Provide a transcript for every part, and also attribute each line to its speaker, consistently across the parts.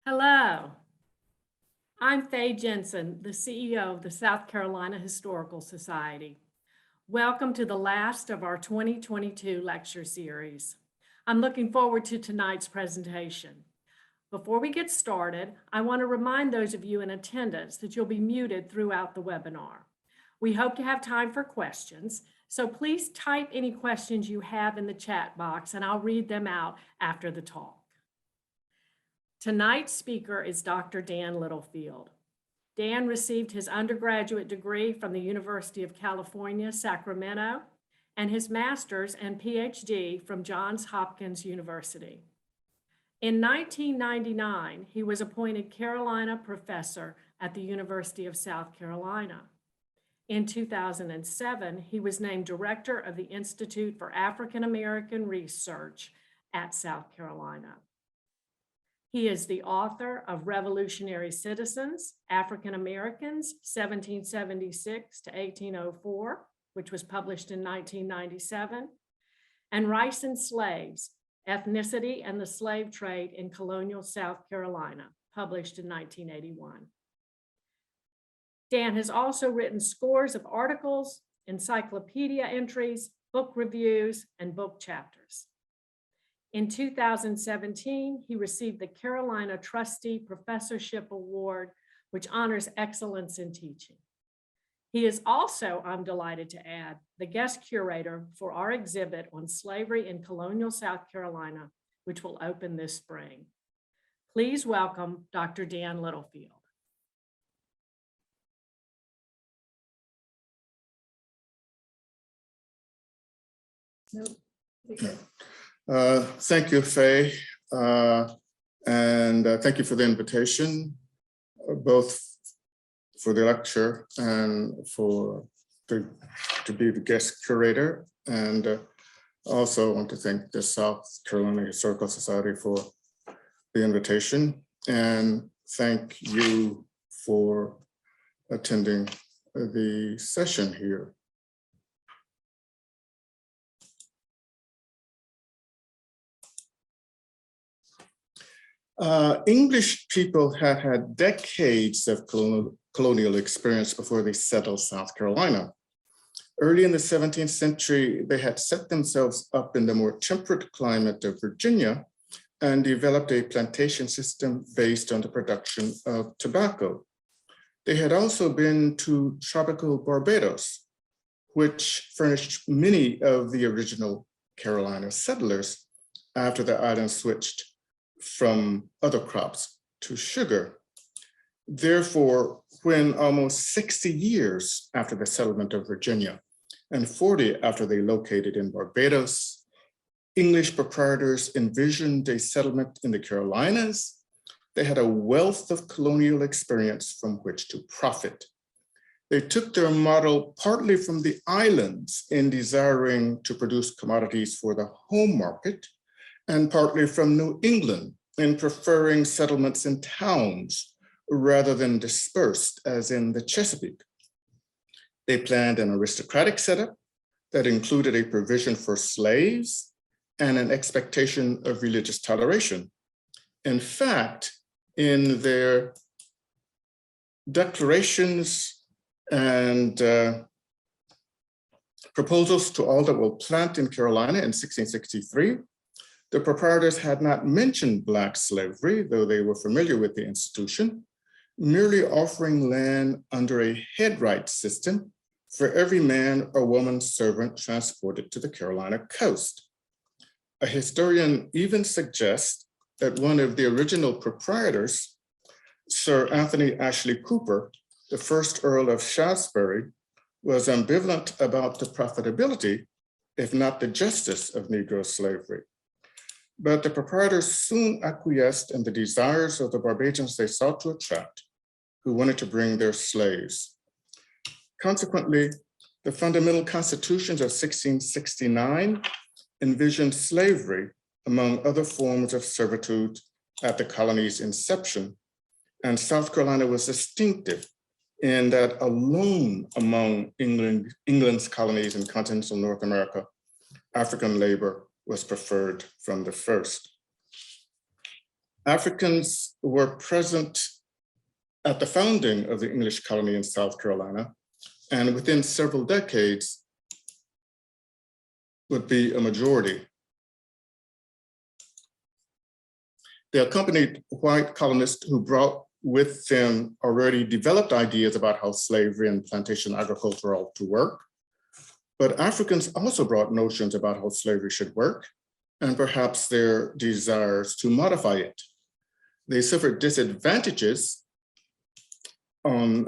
Speaker 1: Hello, I'm Faye Jensen, the CEO of the South Carolina Historical Society. Welcome to the last of our 2022 lecture series. I'm looking forward to tonight's presentation. Before we get started, I want to remind those of you in attendance that you'll be muted throughout the webinar. We hope to have time for questions, so please type any questions you have in the chat box and I'll read them out after the talk. Tonight's speaker is Dr. Dan Littlefield. Dan received his undergraduate degree from the University of California, Sacramento, and his master's and Ph.D. from Johns Hopkins University. In 1999, he was appointed Carolina professor at the University of South Carolina. In 2007, he was named director of the Institute for African American Research at South Carolina. He is the author of Revolutionary Citizens, African Americans, 1776 to 1804, which was published in 1997, and Rice and Slaves, Ethnicity and the Slave Trade in Colonial South Carolina, published in 1981. Dan has also written scores of articles, encyclopedia entries, book reviews, and book chapters. In 2017, he received the Carolina Trustee Professorship Award, which honors excellence in teaching. He is also, I'm delighted to add, the guest curator for our exhibit on slavery in colonial South Carolina, which will open this spring. Please welcome Dr. Dan Littlefield.
Speaker 2: Thank you, Faye, and thank you for the invitation, both for the lecture and to be the guest curator. And also want to thank the South Carolina Historical Society for the invitation, and thank you for attending the session here. English people had had decades of colonial experience before they settled South Carolina. Early in the 17th century, they had set themselves up in the more temperate climate of Virginia and developed a plantation system based on the production of tobacco. They had also been to tropical Barbados, which furnished many of the original Carolina settlers after the island switched from other crops to sugar. Therefore, when almost 60 years after the settlement of Virginia and 40 after they located in Barbados, English proprietors envisioned a settlement in the Carolinas, they had a wealth of colonial experience from which to profit. They took their model partly from the islands in desiring to produce commodities for the home market, and partly from New England in preferring settlements in towns rather than dispersed as in the Chesapeake. They planned an aristocratic setup that included a provision for slaves and an expectation of religious toleration. In fact, in their declarations and proposals to all that will plant in Carolina in 1663, the proprietors had not mentioned Black slavery, though they were familiar with the institution, merely offering land under a headright system for every man or woman servant transported to the Carolina coast. A historian even suggests that one of the original proprietors, Sir Anthony Ashley Cooper, the first Earl of Shaftesbury, was ambivalent about the profitability, if not the justice, of Negro slavery. But the proprietors soon acquiesced in the desires of the Barbadians they sought to attract, who wanted to bring their slaves. Consequently, the fundamental constitutions of 1669 envisioned slavery among other forms of servitude at the colony's inception, and South Carolina was distinctive in that alone among England's colonies in continental North America, African labor was preferred from the first. Africans were present at the founding of the English colony in South Carolina, and within several decades would be a majority. They accompanied white colonists who brought with them already developed ideas about how slavery and plantation agriculture ought to work. But Africans also brought notions about how slavery should work, and perhaps their desires to modify it. They suffered disadvantages on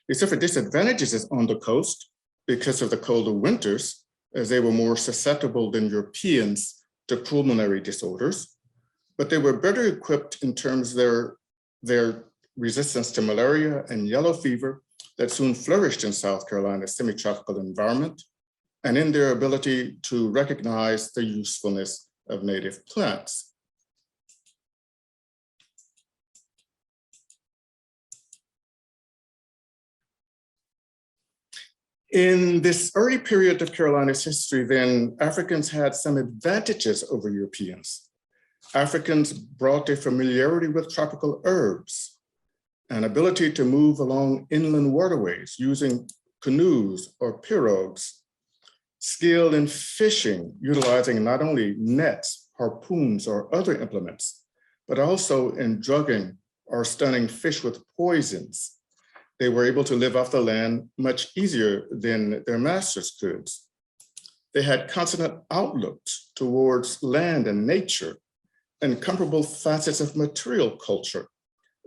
Speaker 2: the coast because of the colder winters, as they were more susceptible than Europeans to pulmonary disorders, but they were better equipped in terms of their resistance to malaria and yellow fever that soon flourished in South Carolina's semi-tropical environment, and in their ability to recognize the usefulness of native plants. In this early period of Carolina's history, then, Africans had some advantages over Europeans. Africans brought a familiarity with tropical herbs, an ability to move along inland waterways using canoes or pirogues, skill in fishing, utilizing not only nets, harpoons, or other implements, but also in drugging or stunning fish with poisons. They were able to live off the land much easier than their masters could. They had consonant outlooks towards land and nature and comparable facets of material culture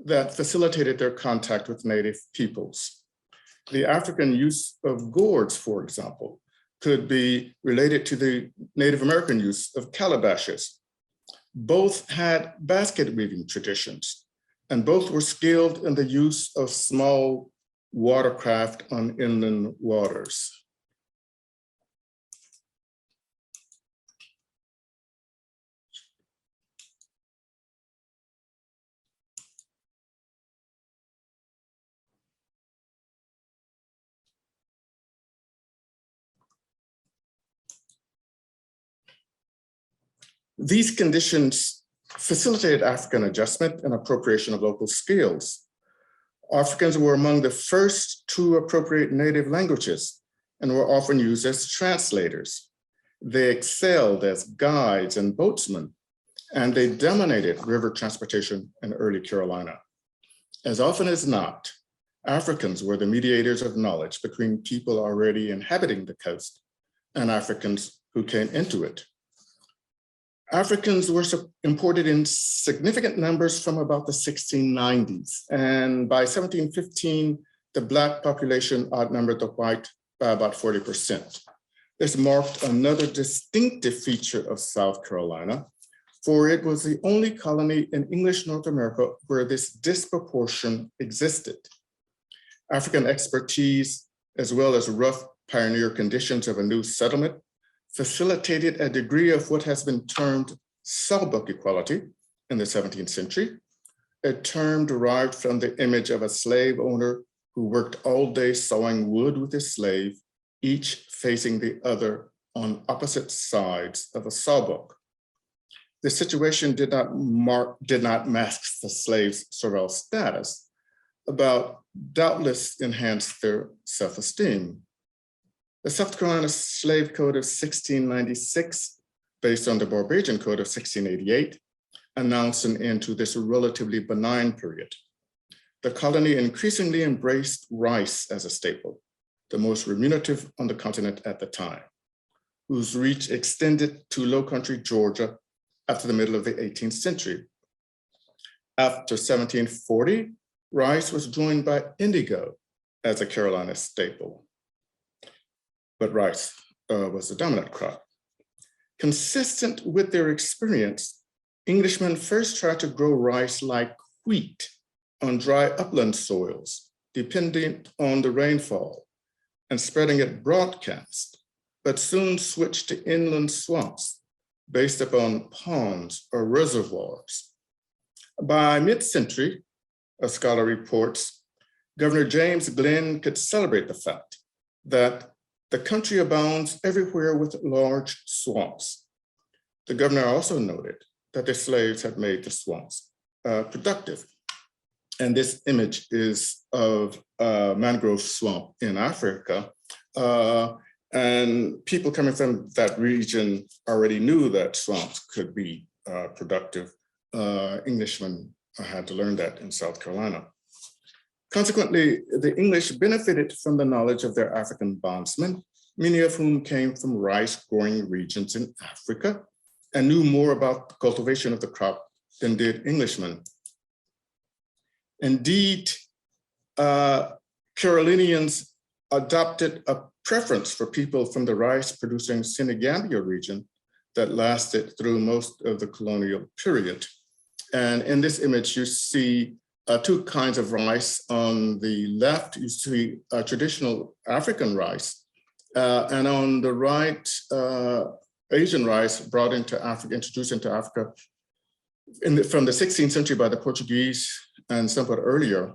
Speaker 2: that facilitated their contact with native peoples. The African use of gourds, for example, could be related to the Native American use of calabashes. Both had basket weaving traditions, and both were skilled in the use of small watercraft on inland waters. These conditions facilitated African adjustment and appropriation of local skills. Africans were among the first to appropriate native languages and were often used as translators. They excelled as guides and boatsmen, and they dominated river transportation in early Carolina. As often as not, Africans were the mediators of knowledge between people already inhabiting the coast and Africans who came into it. Africans were imported in significant numbers from about the 1690s. And by 1715, the Black population outnumbered the white by about 40%. This marked another distinctive feature of South Carolina, for it was the only colony in English North America where this disproportion existed. African expertise, as well as rough pioneer conditions of a new settlement, facilitated a degree of what has been termed sawbuck equality in the 17th century, a term derived from the image of a slave owner who worked all day sawing wood with his slave, each facing the other on opposite sides of a sawbuck. The situation did not mask the slaves' servile status, but doubtless enhanced their self-esteem. The South Carolina Slave Code of 1696, based on the Barbadian Code of 1688, announced an end to this relatively benign period. The colony increasingly embraced rice as a staple, the most remunerative on the continent at the time, whose reach extended to low-country Georgia after the middle of the 18th century. After 1740, rice was joined by indigo as a Carolina staple. But rice was the dominant crop. Consistent with their experience, Englishmen first tried to grow rice like wheat on dry upland soils, dependent on the rainfall, and spreading it broadcast, but soon switched to inland swamps based upon ponds or reservoirs. By mid-century, a scholar reports, Governor James Glenn could celebrate the fact that the country abounds everywhere with large swamps. The governor also noted that the slaves had made the swamps productive. And this image is of a mangrove swamp in Africa. And people coming from that region already knew that swamps could be productive. Englishmen had to learn that in South Carolina. Consequently, the English benefited from the knowledge of their African bondsmen, many of whom came from rice-growing regions in Africa and knew more about the cultivation of the crop than did Englishmen. Indeed, Carolinians adopted a preference for people from the rice-producing Senegambia region that lasted through most of the colonial period. And in this image, you see two kinds of rice. On the left, you see traditional African rice, and on the right, Asian rice brought into Africa, introduced into Africa from the 16th century by the Portuguese and somewhat earlier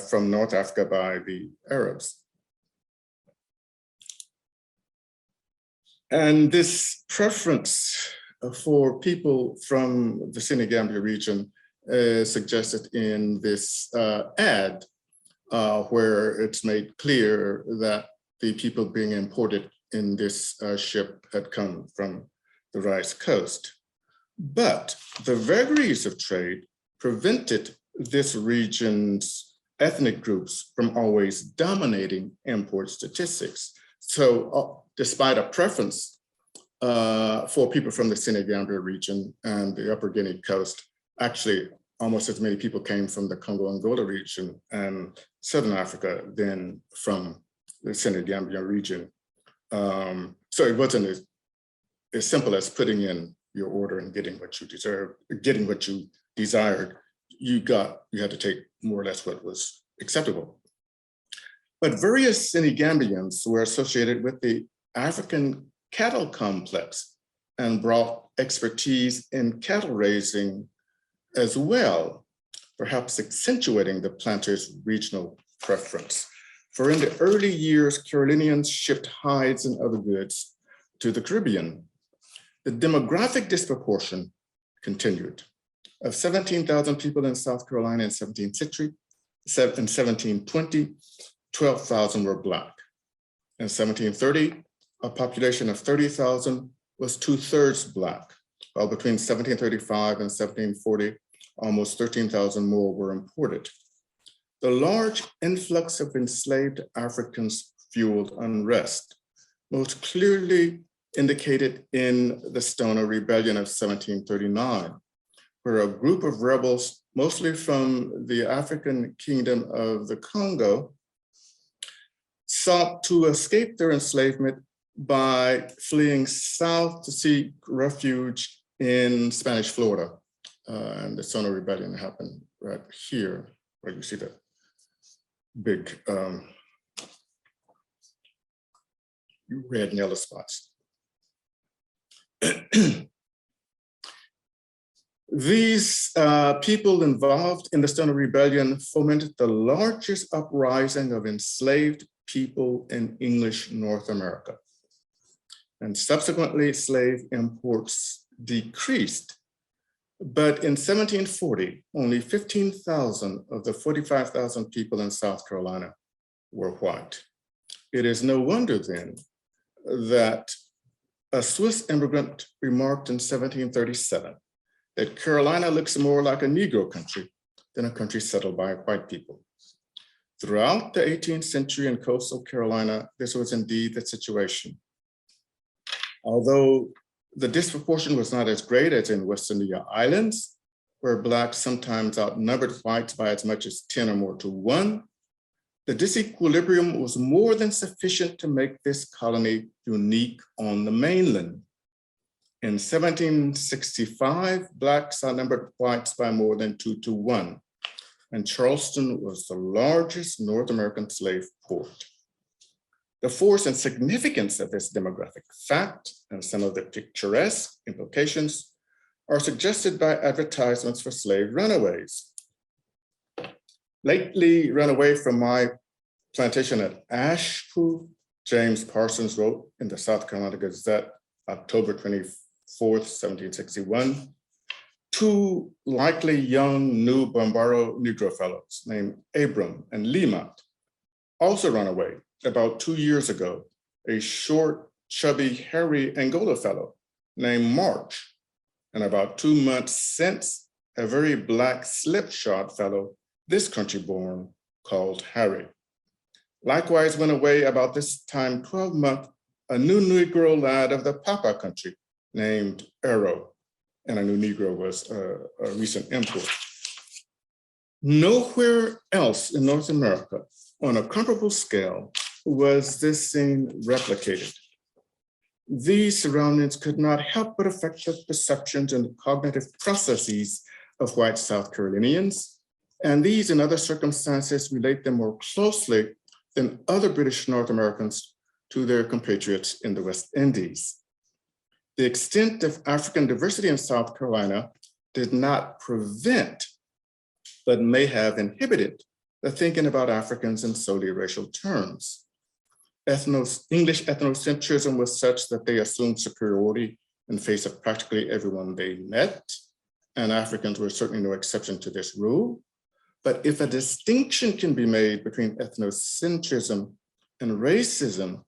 Speaker 2: from North Africa by the Arabs. And this preference for people from the Senegambia region is suggested in this ad, where it's made clear that the people being imported in this ship had come from the Rice Coast. But the vagaries of trade prevented this region's ethnic groups from always dominating import statistics. So despite a preference for people from the Senegambia region and the Upper Guinea coast, actually almost as many people came from the Congo-Angola region and Southern Africa than from the Senegambia region. So it wasn't as simple as putting in your order and getting what you deserved, getting what you desired. You had to take more or less what was acceptable. But various Senegambians were associated with the African cattle complex and brought expertise in cattle raising as well, perhaps accentuating the planters' regional preference. For in the early years, Carolinians shipped hides and other goods to the Caribbean. The demographic disproportion continued. Of 17,000 people in South Carolina in 17th century, in 1720, 12,000 were Black. In 1730, a population of 30,000 was 2/3 Black, while between 1735 and 1740, almost 13,000 more were imported. The large influx of enslaved Africans fueled unrest, most clearly indicated in the Stono Rebellion of 1739, where a group of rebels, mostly from the African kingdom of the Congo, sought to escape their enslavement by fleeing south to seek refuge in Spanish Florida. And the Stono Rebellion happened right here, where you see the big red and yellow spots. These people involved in the Stono Rebellion fomented the largest uprising of enslaved people in English North America. And subsequently, slave imports decreased. But in 1740, only 15,000 of the 45,000 people in South Carolina were white. It is no wonder then that a Swiss immigrant remarked in 1737 that Carolina looks more like a Negro country than a country settled by white people. Throughout the 18th century in coastal Carolina, this was indeed the situation. Although the disproportion was not as great as in West India Islands, where Blacks sometimes outnumbered whites by as much as 10 or more to 1, the disequilibrium was more than sufficient to make this colony unique on the mainland. In 1765, Blacks outnumbered whites by more than 2 to 1, and Charleston was the largest North American slave port. The force and significance of this demographic fact and some of the picturesque implications are suggested by advertisements for slave runaways. Lately run away from my plantation at Asheville, James Parsons wrote in the South Carolina Gazette, October 24th, 1761, two likely young new Bambaro Negro fellows named Abram and Lemont also ran away about 2 years ago. A short, chubby, hairy Angola fellow named March, and about 2 months since, a very black slipshod fellow, this country born, called Harry. Likewise went away about this time 12-month, a new Negro lad of the Papa country named Arrow, and a new Negro was a recent import. Nowhere else in North America on a comparable scale was this scene replicated. These surroundings could not help but affect the perceptions and cognitive processes of white South Carolinians, and these and other circumstances relate them more closely than other British North Americans to their compatriots in the West Indies. The extent of African diversity in South Carolina did not prevent, but may have inhibited the thinking about Africans in solely racial terms. English ethnocentrism was such that they assumed superiority in face of practically everyone they met, and Africans were certainly no exception to this rule. But if a distinction can be made between ethnocentrism and racism,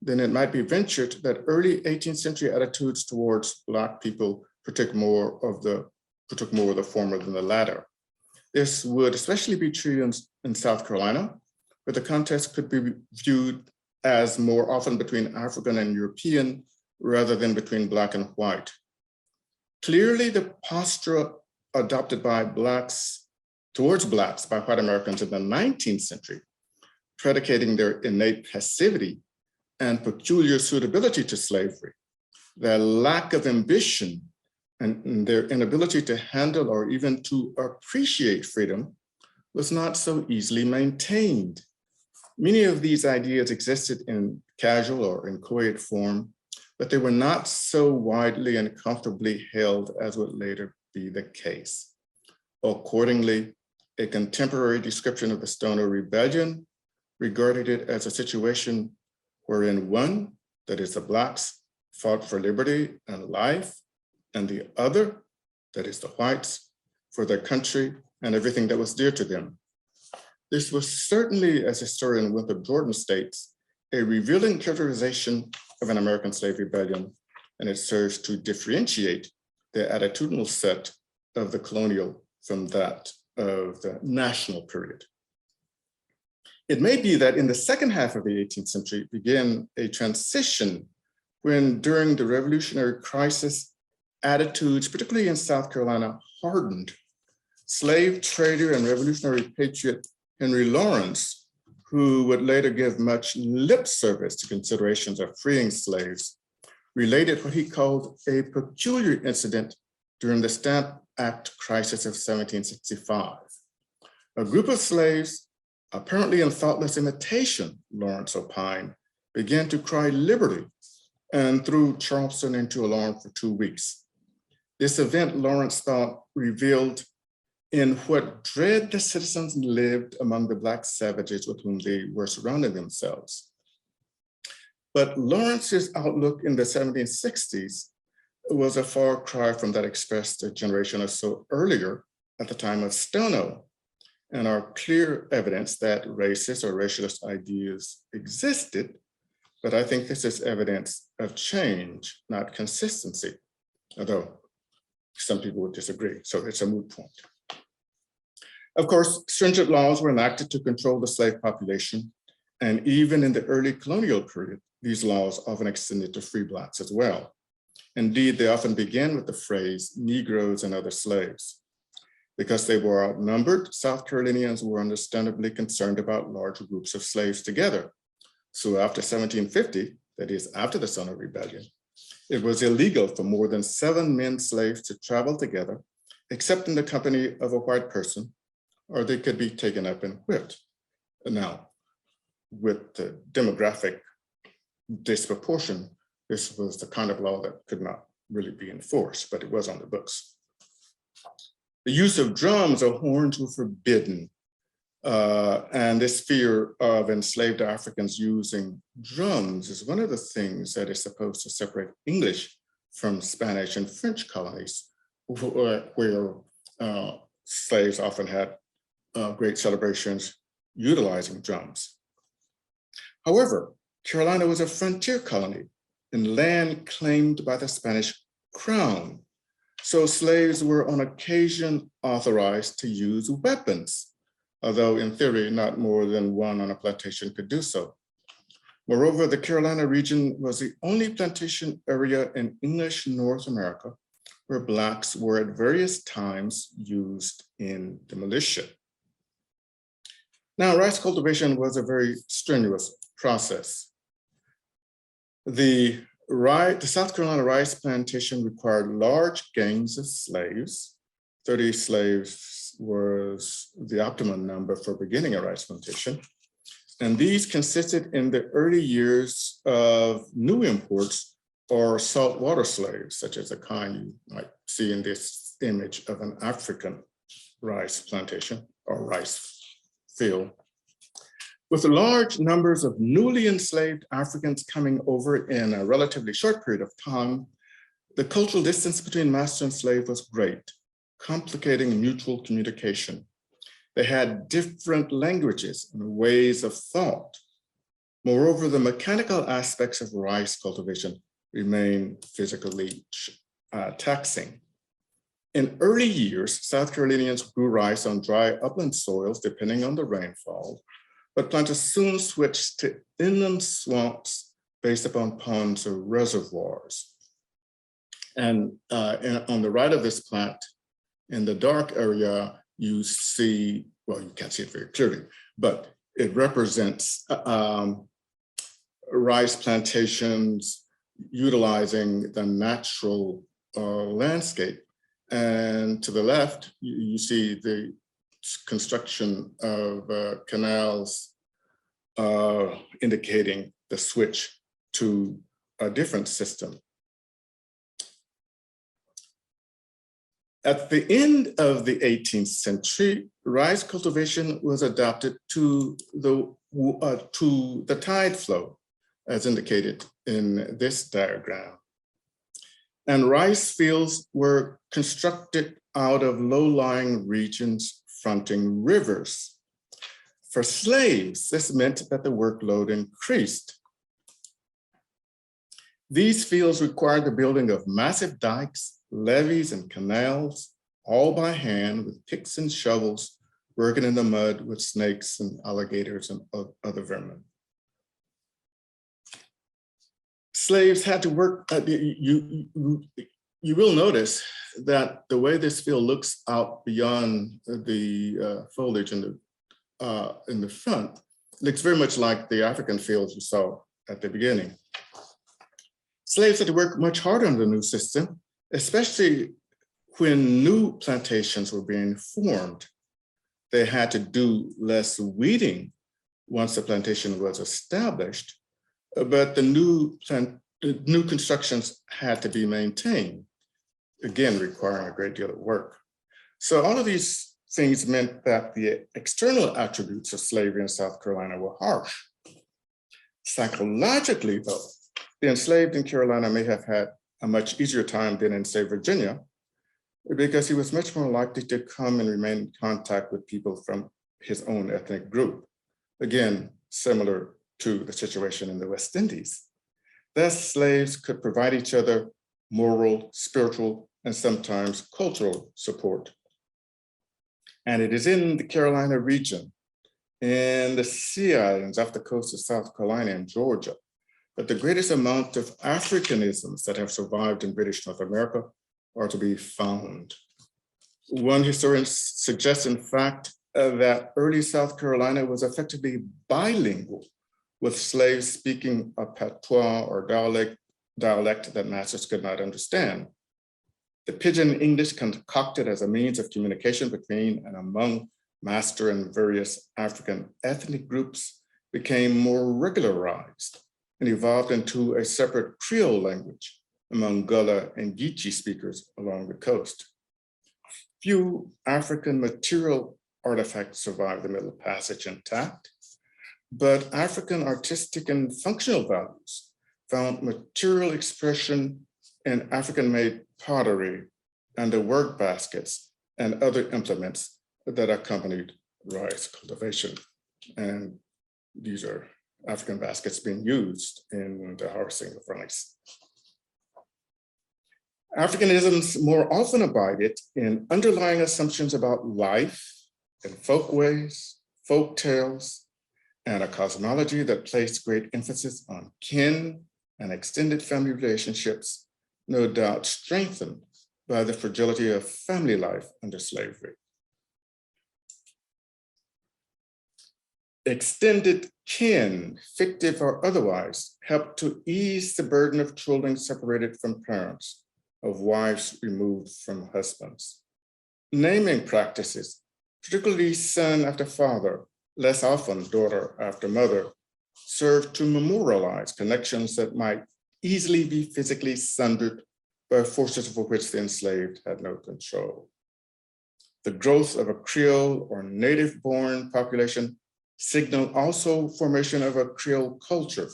Speaker 2: then it might be ventured that early 18th century attitudes towards Black people partook more of the former than the latter. This would especially be true in South Carolina, where the contest could be viewed as more often between African and European rather than between Black and white. Clearly, the posture adopted by towards Blacks by white Americans in the 19th century, predicating their innate passivity and peculiar suitability to slavery, their lack of ambition and their inability to handle or even to appreciate freedom was not so easily maintained. Many of these ideas existed in casual or inchoate form, but they were not so widely and comfortably held as would later be the case. Accordingly, a contemporary description of the Stono Rebellion regarded it as a situation wherein one, that is the Blacks, fought for liberty and life, and the other, that is the whites, for their country and everything that was dear to them. This was certainly, as historian Winthrop Jordan states, a revealing characterization of an American slave rebellion, and it serves to differentiate the attitudinal set of the colonial from that of the national period. It may be that in the second half of the 18th century began a transition when during the revolutionary crisis, attitudes, particularly in South Carolina, hardened. Slave trader and revolutionary patriot Henry Lawrence, who would later give much lip service to considerations of freeing slaves, related what he called a peculiar incident during the Stamp Act crisis of 1765. A group of slaves, apparently in thoughtless imitation, Lawrence opined, began to cry liberty and threw Charleston into alarm for 2 weeks. This event, Lawrence thought, revealed in what dread the citizens lived among the Black savages with whom they were surrounding themselves. But Lawrence's outlook in the 1760s was a far cry from that expressed a generation or so earlier at the time of Stono, and are clear evidence that racist or racialist ideas existed, but I think this is evidence of change, not consistency, although some people would disagree, so it's a moot point. Of course, stringent laws were enacted to control the slave population, and even in the early colonial period, these laws often extended to free Blacks as well. Indeed, they often began with the phrase Negroes and other slaves. Because they were outnumbered, South Carolinians were understandably concerned about large groups of slaves together. So after 1750, that is after the Stono Rebellion, it was illegal for more than 7 men slaves to travel together, except in the company of a white person, or they could be taken up and whipped. Now, with the demographic disproportion, this was the kind of law that could not really be enforced, but it was on the books. The use of drums or horns were forbidden, and this fear of enslaved Africans using drums is one of the things that is supposed to separate English from Spanish and French colonies, where slaves often had great celebrations utilizing drums. However, Carolina was a frontier colony and land claimed by the Spanish crown. So slaves were on occasion authorized to use weapons, although in theory, not more than one on a plantation could do so. Moreover, the Carolina region was the only plantation area in English North America where Blacks were at various times used in the militia. Now, rice cultivation was a very strenuous process. The South Carolina Rice Plantation required large gangs of slaves. 30 slaves was the optimum number for beginning a rice plantation. And these consisted in the early years of new imports or saltwater slaves, such as the kind you might see in this image of an African rice plantation or rice field. With large numbers of newly enslaved Africans coming over in a relatively short period of time, the cultural distance between master and slave was great, complicating mutual communication. They had different languages and ways of thought. Moreover, the mechanical aspects of rice cultivation remain physically taxing. In early years, South Carolinians grew rice on dry upland soils, depending on the rainfall, but planters soon switched to inland swamps based upon ponds or reservoirs. And on the right of this plant, in the dark area, you see, well, you can't see it very clearly, but it represents rice plantations utilizing the natural landscape. And to the left, you see the construction of canals indicating the switch to a different system. At the end of the 18th century, rice cultivation was adapted to the tide flow, as indicated in this diagram. And rice fields were constructed out of low-lying regions fronting rivers. For slaves, this meant that the workload increased. These fields required the building of massive dikes, levees, and canals, all by hand with picks and shovels, working in the mud with snakes and alligators and other vermin. Slaves had to work, you will notice that the way this field looks out beyond the foliage in the front looks very much like the African fields you saw at the beginning. Slaves had to work much harder in the new system, especially when new plantations were being formed. They had to do less weeding once the plantation was established, but the new constructions had to be maintained, again, requiring a great deal of work. So all of these things meant that the external attributes of slavery in South Carolina were harsh. Psychologically, though, the enslaved in Carolina may have had a much easier time than in, say, Virginia, because he was much more likely to come and remain in contact with people from his own ethnic group. Again, similar to the situation in the West Indies. Thus, slaves could provide each other moral, spiritual, and sometimes cultural support. And it is in the Carolina region, in the Sea Islands off the coast of South Carolina and Georgia, that the greatest amount of Africanisms that have survived in British North America are to be found. One historian suggests, in fact, that early South Carolina was effectively bilingual, with slaves speaking a patois or dialect that masters could not understand. The pidgin English concocted as a means of communication between and among master and various African ethnic groups became more regularized and evolved into a separate Creole language among Gullah and Geechee speakers along the coast. Few African material artifacts survive the Middle Passage intact, but African artistic and functional values found material expression in African-made pottery, and the work baskets and other implements that accompanied rice cultivation. And these are African baskets being used in the harvesting of rice. Africanisms more often abided in underlying assumptions about life and folkways, folk tales, and a cosmology that placed great emphasis on kin and extended family relationships, no doubt strengthened by the fragility of family life under slavery. Extended kin, fictive or otherwise, helped to ease the burden of children separated from parents, of wives removed from husbands. Naming practices, particularly son after father, less often daughter after mother, served to memorialize connections that might easily be physically sundered by forces over which the enslaved had no control. The growth of a Creole or native-born population signaled also formation of a Creole culture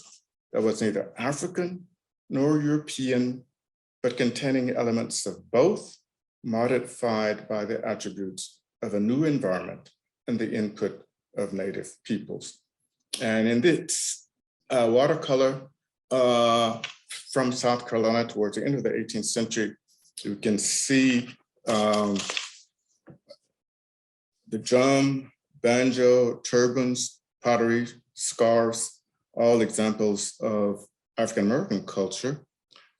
Speaker 2: that was neither African nor European, but containing elements of both, modified by the attributes of a new environment and the input of native peoples. And in this watercolor from South Carolina towards the end of the 18th century, you can see the drum, banjo, turbans, pottery, scarves, all examples of African-American culture.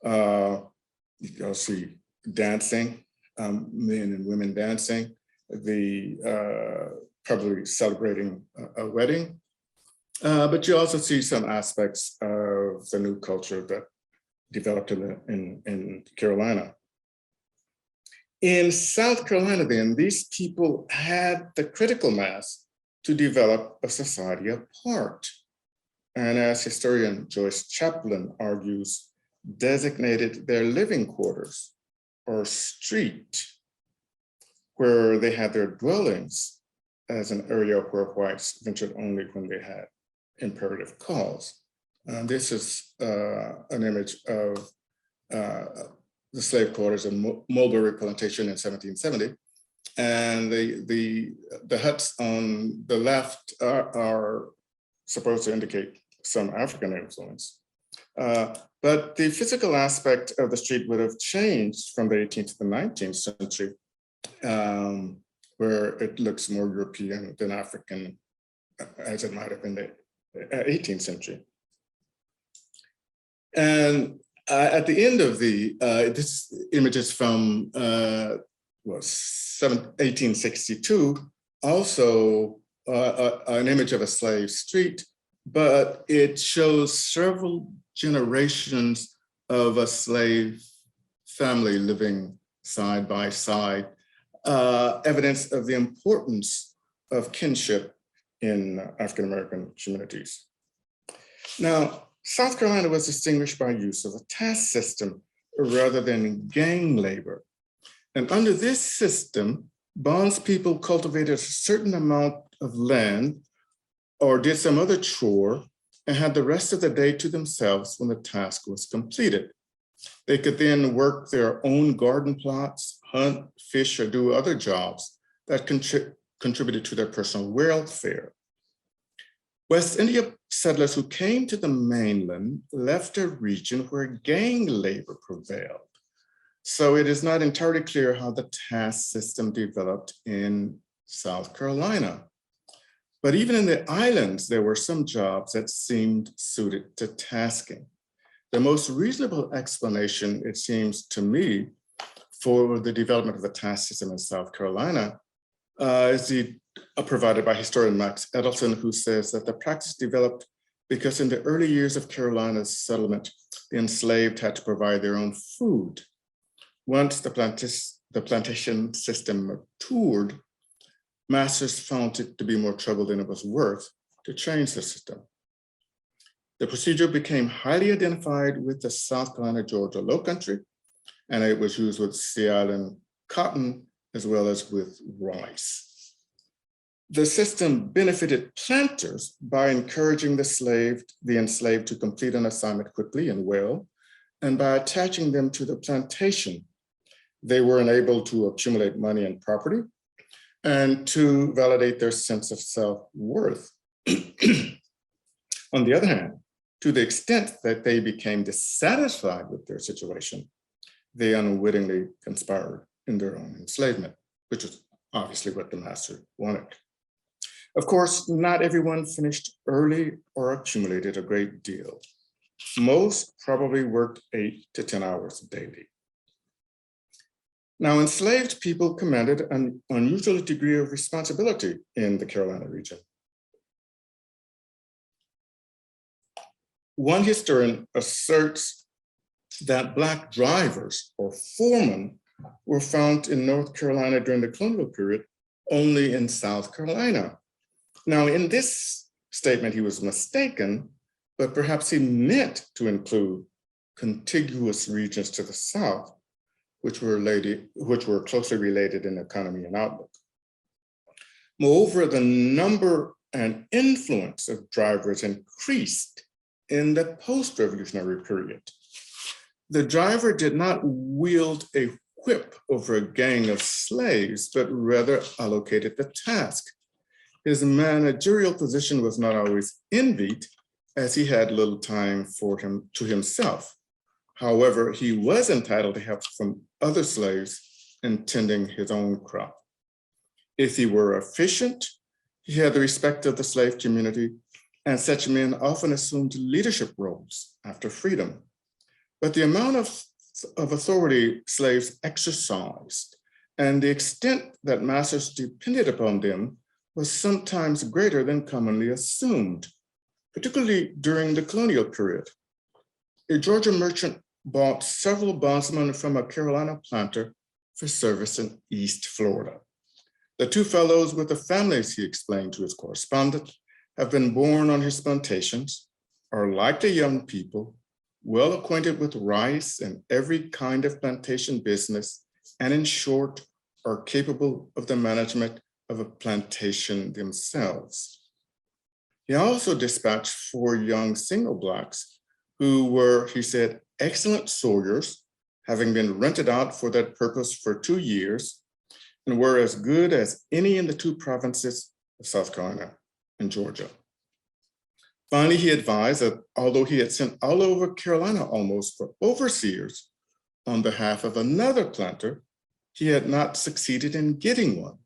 Speaker 2: You'll see dancing, men and women dancing, probably celebrating a wedding. But you also see some aspects of the new culture that developed in Carolina. In South Carolina then, these people had the critical mass to develop a society apart. And as historian Joyce Chaplin argues, designated their living quarters or street where they had their dwellings as an area where whites ventured only when they had imperative cause. This is an image of the slave quarters in Mulberry Plantation in 1770. And the huts on the left are supposed to indicate some African influence. But the physical aspect of the street would have changed from the 18th to the 19th century, where it looks more European than African, as it might have been the 18th century. And at the end of this image is from 1862, also an image of a slave street, but it shows several generations of a slave family living side by side, evidence of the importance of kinship in African-American communities. Now, South Carolina was distinguished by use of a task system rather than gang labor. And under this system, bondspeople cultivated a certain amount of land or did some other chore and had the rest of the day to themselves when the task was completed. They could then work their own garden plots, hunt, fish, or do other jobs that contributed to their personal welfare. West India settlers who came to the mainland left a region where gang labor prevailed. So it is not entirely clear how the task system developed in South Carolina. But even in the islands, there were some jobs that seemed suited to tasking. The most reasonable explanation, it seems to me, for the development of the task system in South Carolina is provided by historian Max Edelson, who says that the practice developed because in the early years of Carolina's settlement, the enslaved had to provide their own food. Once the plantation system matured, masters found it to be more trouble than it was worth to change the system. The procedure became highly identified with the South Carolina, Georgia Lowcountry, and it was used with Sea Island cotton as well as with rice. The system benefited planters by encouraging the enslaved to complete an assignment quickly and well, and by attaching them to the plantation. They were unable to accumulate money and property and to validate their sense of self-worth. On the other hand, to the extent that they became dissatisfied with their situation, they unwittingly conspired in their own enslavement, which was obviously what the master wanted. Of course, not everyone finished early or accumulated a great deal. Most probably worked 8 to 10 hours daily. Now, enslaved people commanded an unusual degree of responsibility in the Carolina region. One historian asserts that Black drivers or foremen were found in North Carolina during the colonial period only in South Carolina. Now, in this statement, he was mistaken, but perhaps he meant to include contiguous regions to the south, which were closely related in economy and outlook. Moreover, the number and influence of drivers increased in the post-revolutionary period. The driver did not wield a whip over a gang of slaves, but rather allocated the task. His managerial position was not always envied, as he had little time to himself. However, he was entitled to help from other slaves in tending his own crop. If he were efficient, he had the respect of the slave community, and such men often assumed leadership roles after freedom. But the amount of authority slaves exercised and the extent that masters depended upon them was sometimes greater than commonly assumed, particularly during the colonial period. A Georgia merchant bought several bondsmen from a Carolina planter for service in East Florida. The two fellows with the families, he explained to his correspondent, have been born on his plantations, are like the young people, well acquainted with rice and every kind of plantation business, and in short, are capable of the management of a plantation themselves. He also dispatched 4 young single Blacks who were, he said, excellent sawyers, having been rented out for that purpose for 2 years, and were as good as any in the 2 provinces of South Carolina and Georgia. Finally, he advised that although he had sent all over Carolina almost for overseers on behalf of another planter, he had not succeeded in getting one.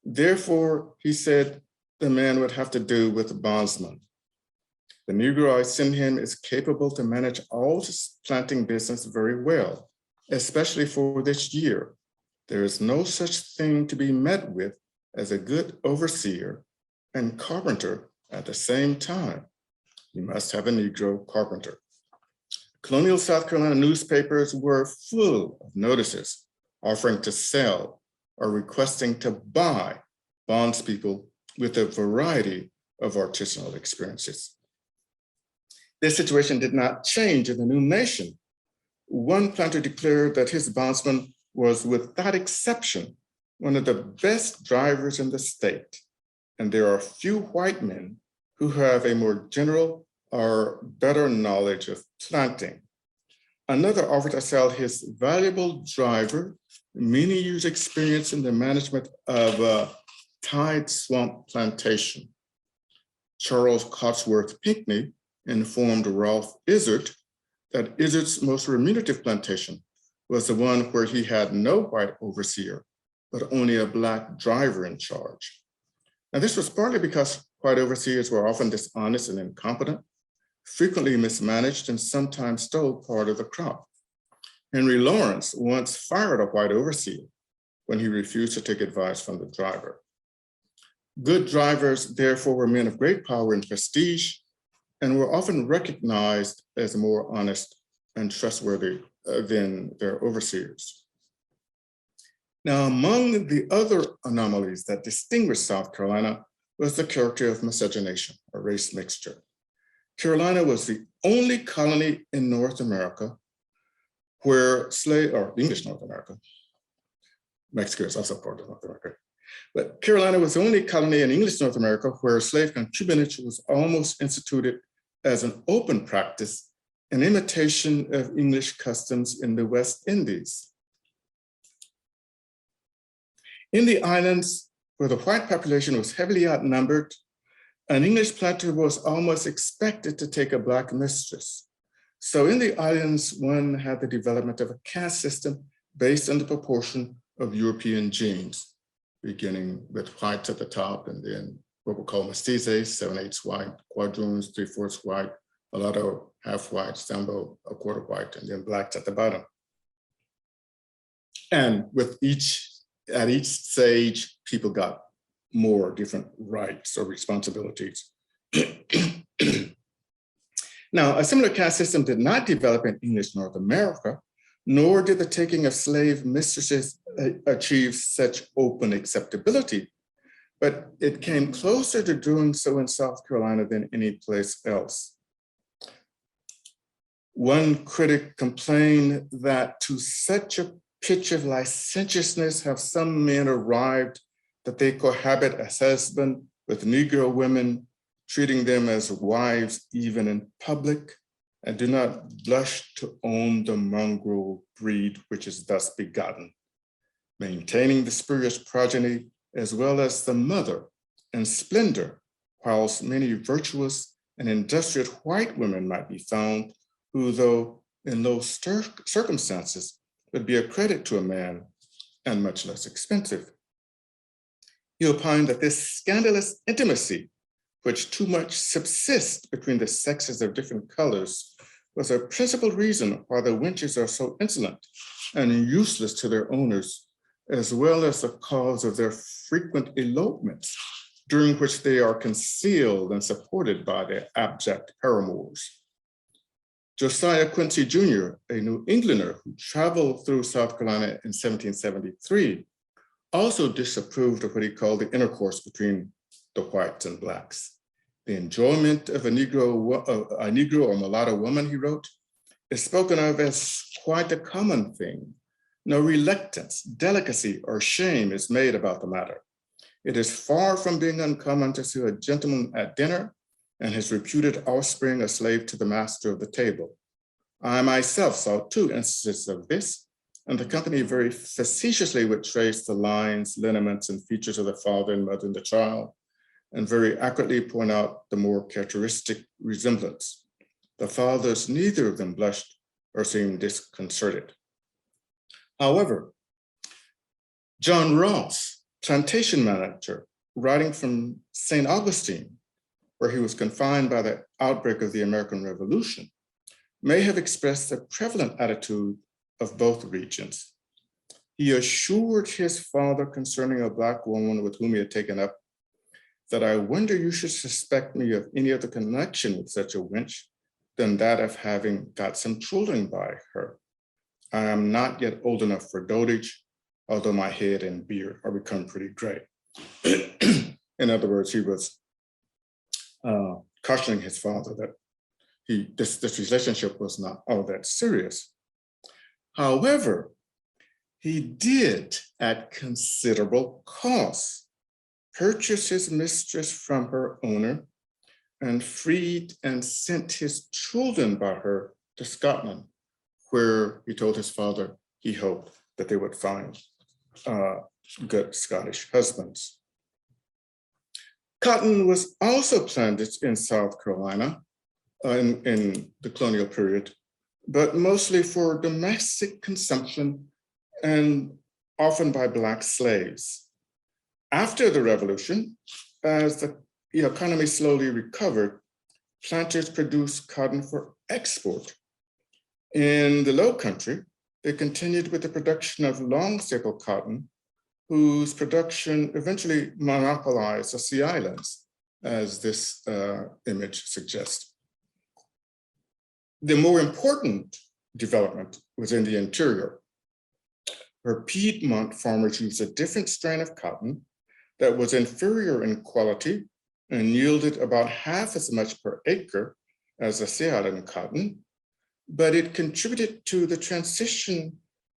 Speaker 2: Therefore, he said, the man would have to do with the bondsman. The Negro I send him is capable to manage all this planting business very well, especially for this year. There is no such thing to be met with as a good overseer and carpenter at the same time. You must have a Negro carpenter. Colonial South Carolina newspapers were full of notices offering to sell or requesting to buy bondspeople with a variety of artisanal experiences. This situation did not change in the new nation. One planter declared that his bondsman was without exception one of the best drivers in the state, and there are few white men who have a more general or better knowledge of planting. Another offered to sell his valuable driver, many years experience in the management of a tide swamp plantation. Charles Cotsworth Pinckney informed Ralph Izard that Izard's most remunerative plantation was the one where he had no white overseer, but only a Black driver in charge. Now, this was partly because white overseers were often dishonest and incompetent, frequently mismanaged, and sometimes stole part of the crop. Henry Lawrence once fired a white overseer when he refused to take advice from the driver. Good drivers, therefore, were men of great power and prestige, and were often recognized as more honest and trustworthy than their overseers. Now, among the other anomalies that distinguished South Carolina was the character of miscegenation, or race mixture. Carolina was the only colony in North America where English North America, Mexico is also part of North America, but Carolina was the only colony in English North America where slave concubinage was almost instituted as an open practice, an imitation of English customs in the West Indies. In the islands where the white population was heavily outnumbered, an English planter was almost expected to take a Black mistress. So in the islands, one had the development of a caste system based on the proportion of European genes, beginning with whites at the top and then what we call mestizos, 7/8 white, quadroons, 3/4 white, mulatto, half white, sambo, a quarter white, and then Blacks at the bottom. And at each stage, people got more different rights or responsibilities. Now, a similar caste system did not develop in English North America, nor did the taking of slave mistresses achieve such open acceptability, but it came closer to doing so in South Carolina than any place else. One critic complained that to such a pitch of licentiousness have some men arrived that they cohabit as husband with Negro women, treating them as wives even in public, and do not blush to own the mongrel breed which is thus begotten, maintaining the spurious progeny as well as the mother and splendor, whilst many virtuous and industrious white women might be found, who though in low circumstances would be a credit to a man and much less expensive. He opined that this scandalous intimacy, which too much subsists between the sexes of different colors, was a principal reason why the wenches are so insolent and useless to their owners, as well as the cause of their frequent elopements, during which they are concealed and supported by their abject paramours. Josiah Quincy Jr., a New Englander who traveled through South Carolina in 1773, also disapproved of what he called the intercourse between the whites and Blacks. The enjoyment of a Negro or mulatto woman, he wrote, is spoken of as quite a common thing. No reluctance, delicacy, or shame is made about the matter. It is far from being uncommon to see a gentleman at dinner and his reputed offspring a slave to the master of the table. I myself saw 2 instances of this, and the company very facetiously would trace the lines, lineaments, and features of the father and mother and the child, and very accurately point out the more characteristic resemblance. The fathers, neither of them blushed or seemed disconcerted. However, John Ross, plantation manager, writing from St. Augustine, where he was confined by the outbreak of the American Revolution, may have expressed the prevalent attitude of both regions. He assured his father concerning a Black woman with whom he had taken up that I wonder you should suspect me of any other connection with such a wench than that of having got some children by her. I am not yet old enough for dotage, although my head and beard are become pretty gray. In other words, he was cautioning his father that this relationship was not all that serious. However, he did, at considerable cost, purchase his mistress from her owner and freed and sent his children by her to Scotland, where he told his father he hoped that they would find good Scottish husbands. Cotton was also planted in South Carolina in the colonial period, but mostly for domestic consumption and often by Black slaves. After the revolution, as the economy slowly recovered, planters produced cotton for export. In the Low Country, they continued with the production of long staple cotton, whose production eventually monopolized the Sea Islands, as this image suggests. The more important development was in the interior, where Piedmont farmers used a different strain of cotton that was inferior in quality and yielded about half as much per acre as the Sea Island cotton, but it contributed to the transition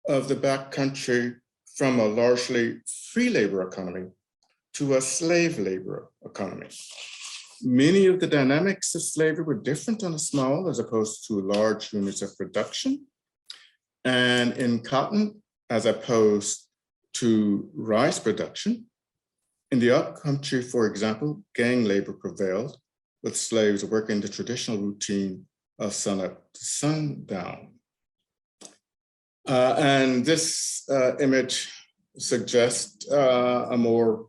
Speaker 2: of the backcountry from a largely free labor economy to a slave labor economy. Many of the dynamics of slavery were different on a small as opposed to large units of production. And in cotton, as opposed to rice production. In the upcountry, for example, gang labor prevailed, with slaves working the traditional routine of sunup to sundown. And this image suggests a more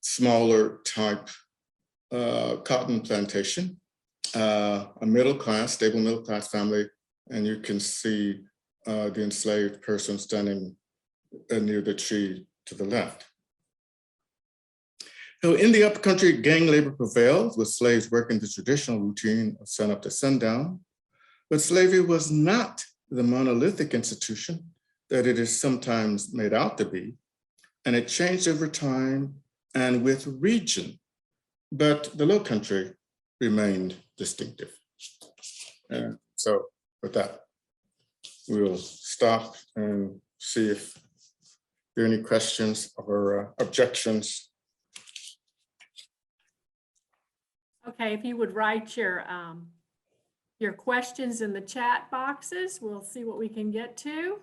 Speaker 2: smaller type cotton plantation, a stable middle class family, and you can see the enslaved person standing near the tree to the left. So in the upcountry, gang labor prevailed, with slaves working the traditional routine of sunup to sundown. But slavery was not the monolithic institution that it is sometimes made out to be, and it changed over time and with region, but the Lowcountry remained distinctive. And so with that, we'll stop and see if there are any questions or objections.
Speaker 1: Okay, if you would write your questions in the chat boxes, we'll see what we can get to.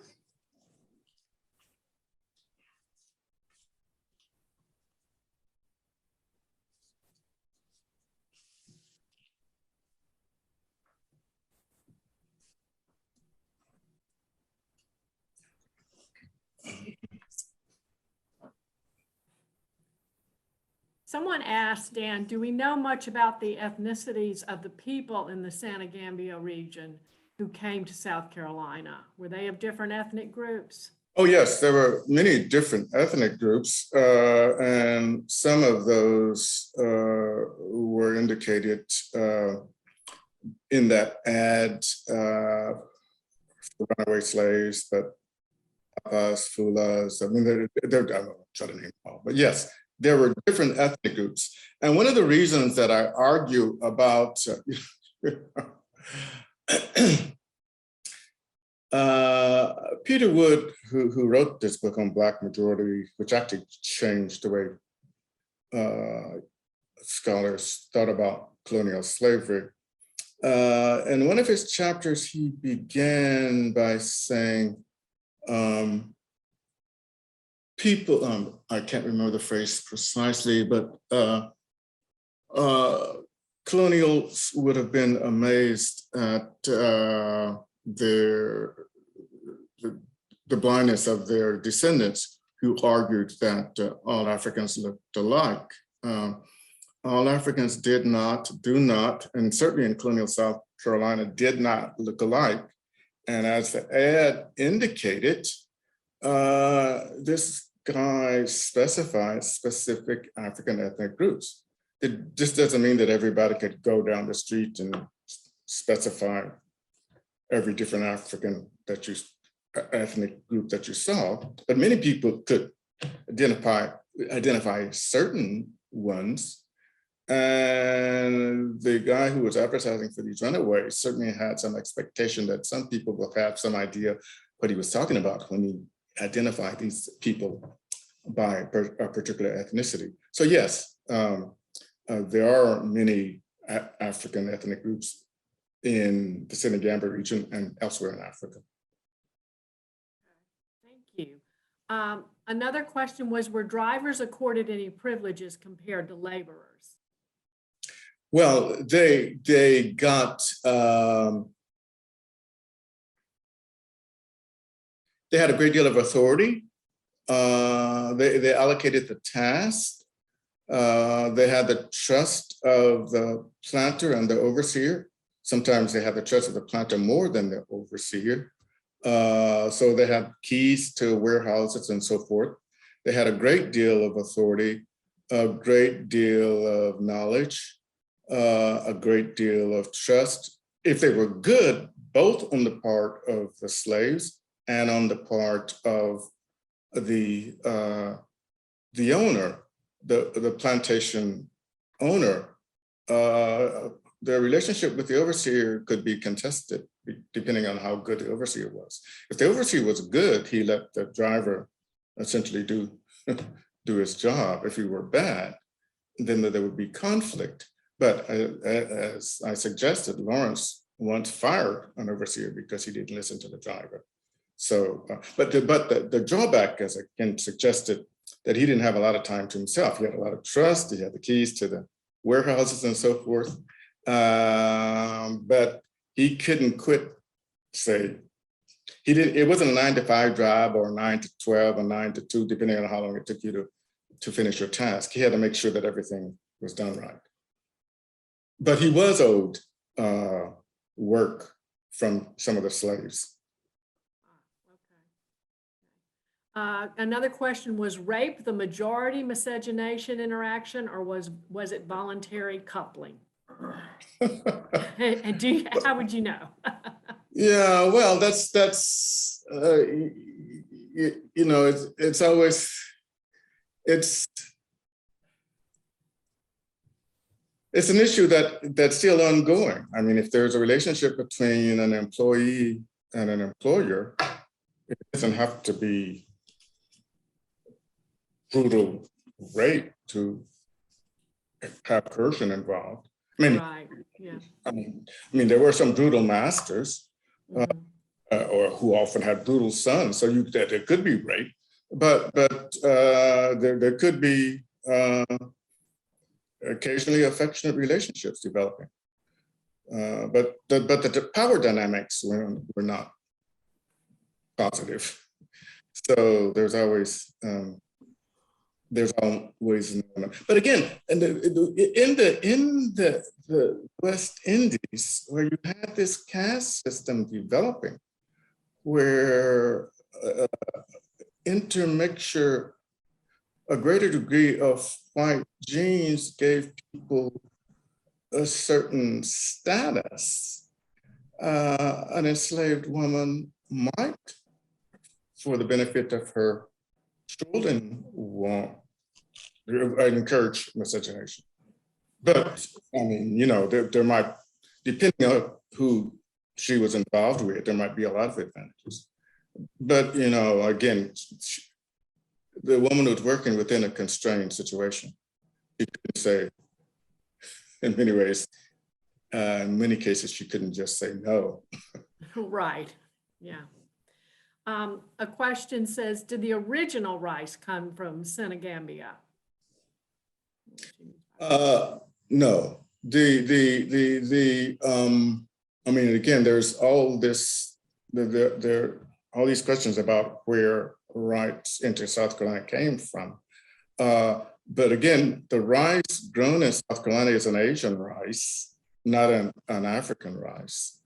Speaker 1: Someone asked, Dan, do we know much about the ethnicities of the people in the Senegambia region who came to South Carolina? Were they of different ethnic groups?
Speaker 2: Oh, yes, there were many different ethnic groups, and some of those were indicated in that ad for runaway slaves, but Fulas, I mean, I'm not trying to name them all, but yes, there were different ethnic groups. And one of the reasons that I argue about Peter Wood, who wrote this book on Black majority, which actually changed the way scholars thought about colonial slavery. In one of his chapters, he began by saying, people, I can't remember the phrase precisely, but colonials would have been amazed at the blindness of their descendants, who argued that all Africans looked alike. All Africans do not, and certainly in colonial South Carolina, did not look alike. And as the ad indicated, this guy specifies specific African ethnic groups. It just doesn't mean that everybody could go down the street and specify every different ethnic group that you saw, but many people could identify certain ones. And the guy who was advertising for these runaways certainly had some expectation that some people will have some idea what he was talking about when he identified these people by a particular ethnicity. So yes, there are many African ethnic groups in the Senegambia region and elsewhere in Africa.
Speaker 1: Thank you. Another question was, were drivers accorded any privileges compared to laborers?
Speaker 2: Well, they got, they had a great deal of authority. They allocated the task. They had the trust of the planter and the overseer. Sometimes they had the trust of the planter more than the overseer. So they had keys to warehouses and so forth. They had a great deal of authority, a great deal of knowledge, a great deal of trust. If they were good, both on the part of the slaves and on the part of the owner, the plantation owner, their relationship with the overseer could be contested depending on how good the overseer was. If the overseer was good, he let the driver essentially do his job. If he were bad, then there would be conflict. But as I suggested, Lawrence once fired an overseer because he didn't listen to the driver. So, the drawback, as again suggested, that he didn't have a lot of time to himself. He had a lot of trust. He had the keys to the warehouses and so forth. But he couldn't quit, say, he didn't, it wasn't a 9 to 5 job or 9 to 12 or 9 to 2, depending on how long it took you to finish your task. He had to make sure that everything was done right. But he was owed work from some of the slaves.
Speaker 1: Another question, was rape the majority miscegenation interaction, or was it voluntary coupling? And how would you know?
Speaker 2: Yeah, well, that's you know, it's always, it's an issue that's still ongoing. I mean, if there's a relationship between an employee and an employer, it doesn't have to be brutal rape to have coercion involved. I mean,
Speaker 1: Right. Yeah.
Speaker 2: I mean, there were some brutal masters, or who often had brutal sons. So that there could be rape, but there could be occasionally affectionate relationships developing. But the power dynamics were not positive. So there's always but again, in the West Indies, where you had this caste system developing, where intermixture, a greater degree of white genes gave people a certain status, an enslaved woman might, for the benefit of her children, won't encourage miscegenation. But I mean, you know, there might, depending on who she was involved with, there might be a lot of advantages. But, you know, again, the woman was working within a constrained situation. She couldn't say, in many ways, in many cases, she couldn't just say no.
Speaker 1: Right. Yeah. A question says, did the original rice come from Senegambia?
Speaker 2: No. I mean, again, there's all this, all these questions about where rice into South Carolina came from. But again, the rice grown in South Carolina is an Asian rice, not an African rice.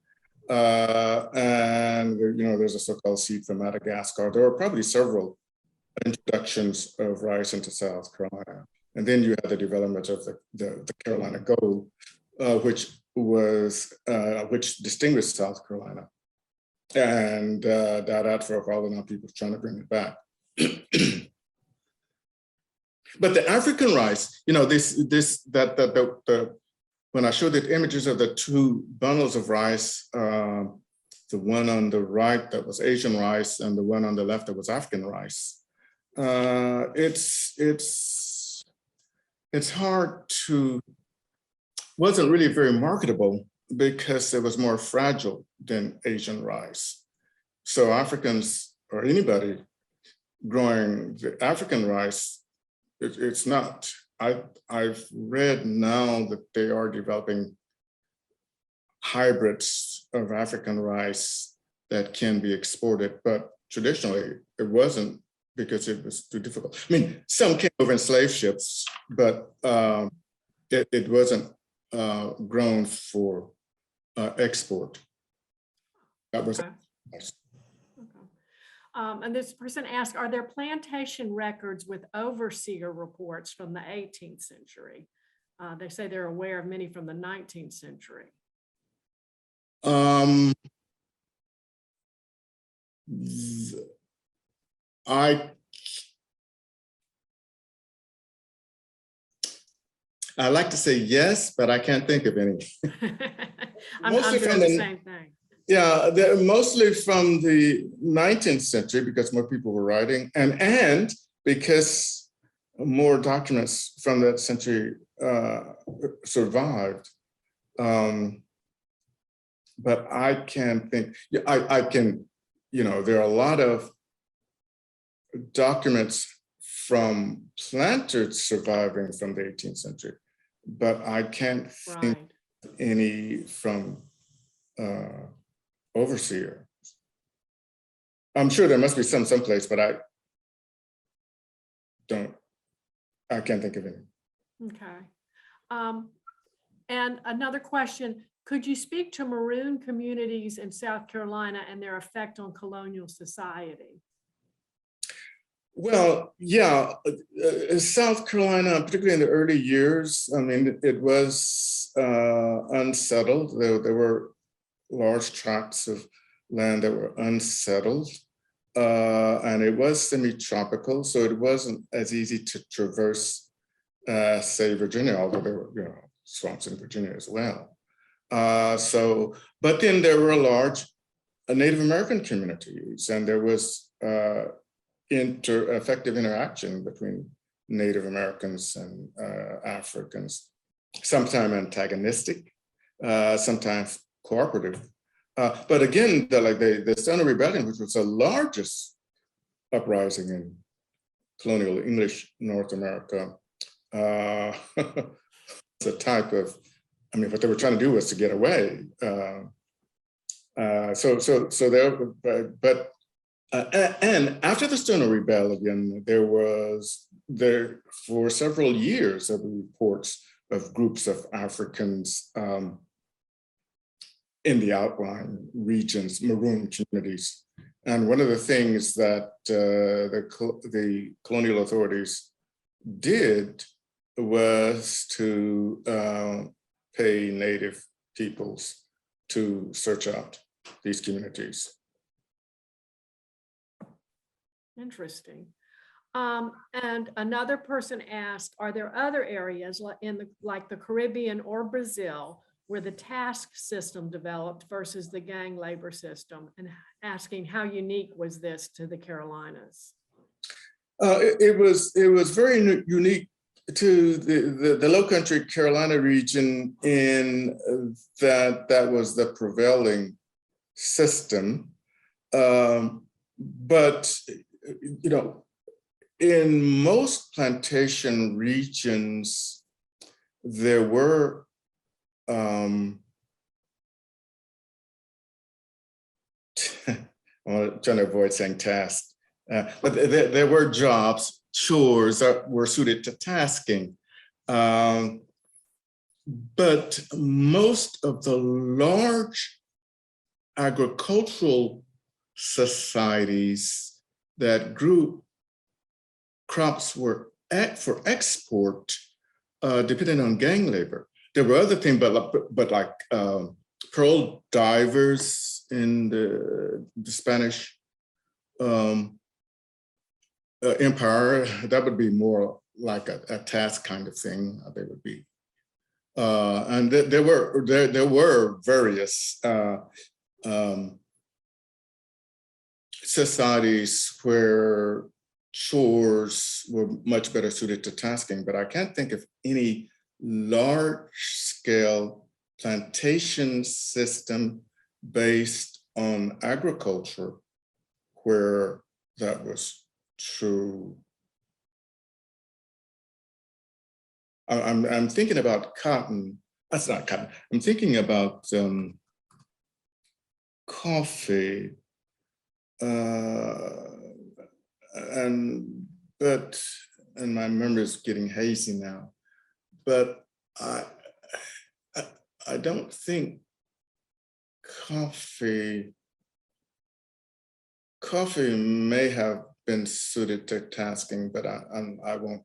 Speaker 2: And you know, there's a so-called seed from Madagascar. There are probably several introductions of rice into South Carolina. And then you had the development of the Carolina gold, which distinguished South Carolina. And that for a while, now people trying to bring it back. But the African rice, you know, when I showed the images of the two bundles of rice, the one on the right that was Asian rice and the one on the left that was African rice, it's hard to, wasn't really very marketable because it was more fragile than Asian rice. So Africans, or anybody growing the African rice, it's not. I've read now that they are developing hybrids of African rice that can be exported, but traditionally it wasn't, because it was too difficult. I mean, some came over in slave ships, but it wasn't grown for export. That was
Speaker 1: okay. And this person asked, are there plantation records with overseer reports from the 18th century? They say they're aware of many from the 19th century.
Speaker 2: I like to say yes, but I can't think of any.
Speaker 1: I'm doing the same thing.
Speaker 2: Yeah, they're mostly from the 19th century because more people were writing, and because more documents from that century survived. But I can't think, I can, there are a lot of documents from planters surviving from the 18th century, but I can't think
Speaker 1: Right.
Speaker 2: of any from overseer. I'm sure there must be some someplace, but I can't think of any.
Speaker 1: Okay. And another question, could you speak to Maroon communities in South Carolina and their effect on colonial society?
Speaker 2: Well, yeah, South Carolina, particularly in the early years, I mean, it was unsettled. There were large tracts of land that were unsettled, and it was semi-tropical, so it wasn't as easy to traverse, say, Virginia, although there were, swamps in Virginia as well. But then there were large Native American communities, and there was effective interaction between Native Americans and Africans, sometimes antagonistic, sometimes cooperative. But again, the Stono Rebellion, which was the largest uprising in colonial English North America, it's a type of, what they were trying to do was to get away. And after the Stono Rebellion, there for several years there were reports of groups of Africans in the outlying regions, Maroon communities. And one of the things that the colonial authorities did was to pay Native peoples to search out these communities.
Speaker 1: Interesting. And another person asked, are there other areas like the Caribbean or Brazil where the task system developed versus the gang labor system, and asking how unique was this to the Carolinas?
Speaker 2: It was very unique to the Low Country Carolina region in that was the prevailing system. But in most plantation regions, there were I'm trying to avoid saying tasks, but there were jobs, chores that were suited to tasking. But most of the large agricultural societies that grew crops were for export, depending on gang labor. There were other things, but like pearl divers in the Spanish Empire, that would be more like a task kind of thing. They would be, and there were various societies where chores were much better suited to tasking, but I can't think of any large-scale plantation system based on agriculture where that was true. I'm thinking about cotton. That's not cotton. I'm thinking about coffee, and my memory is getting hazy now. But I don't think coffee may have been suited to tasking, but I won't.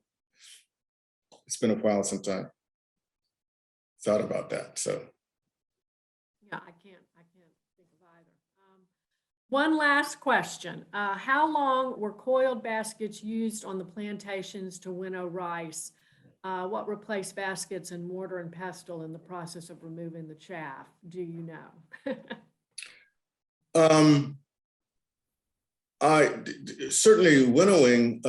Speaker 2: It's been a while since I thought about that. So
Speaker 1: yeah, I can't think of either. One last question. How long were coiled baskets used on the plantations to winnow rice? What replaced baskets and mortar and pestle in the process of removing the chaff? Do you know?
Speaker 2: Certainly winnowing,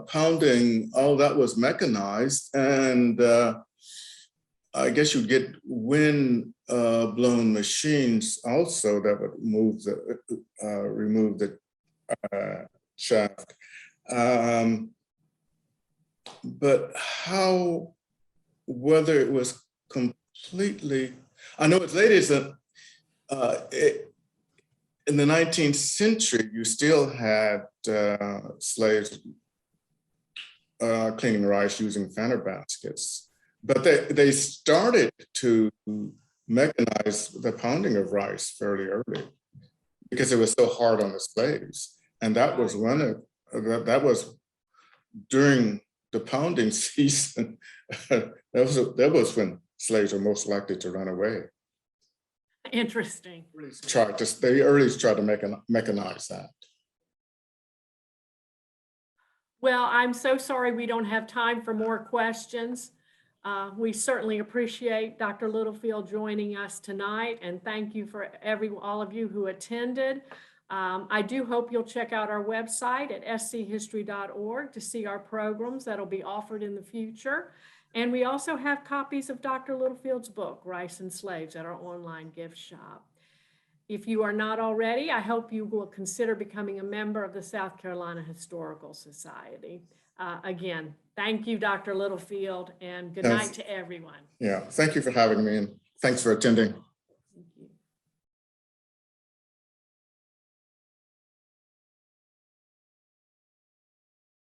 Speaker 2: pounding, all that was mechanized, and I guess you'd get wind blown machines also that would remove the shaft. But whether it was completely, I know as late as in the 19th century, you still had slaves cleaning rice using fanner baskets. But they started to mechanize the pounding of rice fairly early because it was so hard on the slaves. And that was that was during the pounding season. that was when slaves were most likely to run away.
Speaker 1: Interesting.
Speaker 2: They early tried to mechanize that.
Speaker 1: Well, I'm so sorry we don't have time for more questions. We certainly appreciate Dr. Littlefield joining us tonight, and thank you for all of you who attended. I do hope you'll check out our website at schistory.org to see our programs that'll be offered in the future. And we also have copies of Dr. Littlefield's book, Rice and Slaves, at our online gift shop. If you are not already, I hope you will consider becoming a member of the South Carolina Historical Society. Again, thank you, Dr. Littlefield, and good night to everyone.
Speaker 2: Yeah, thank you for having me, and thanks for attending.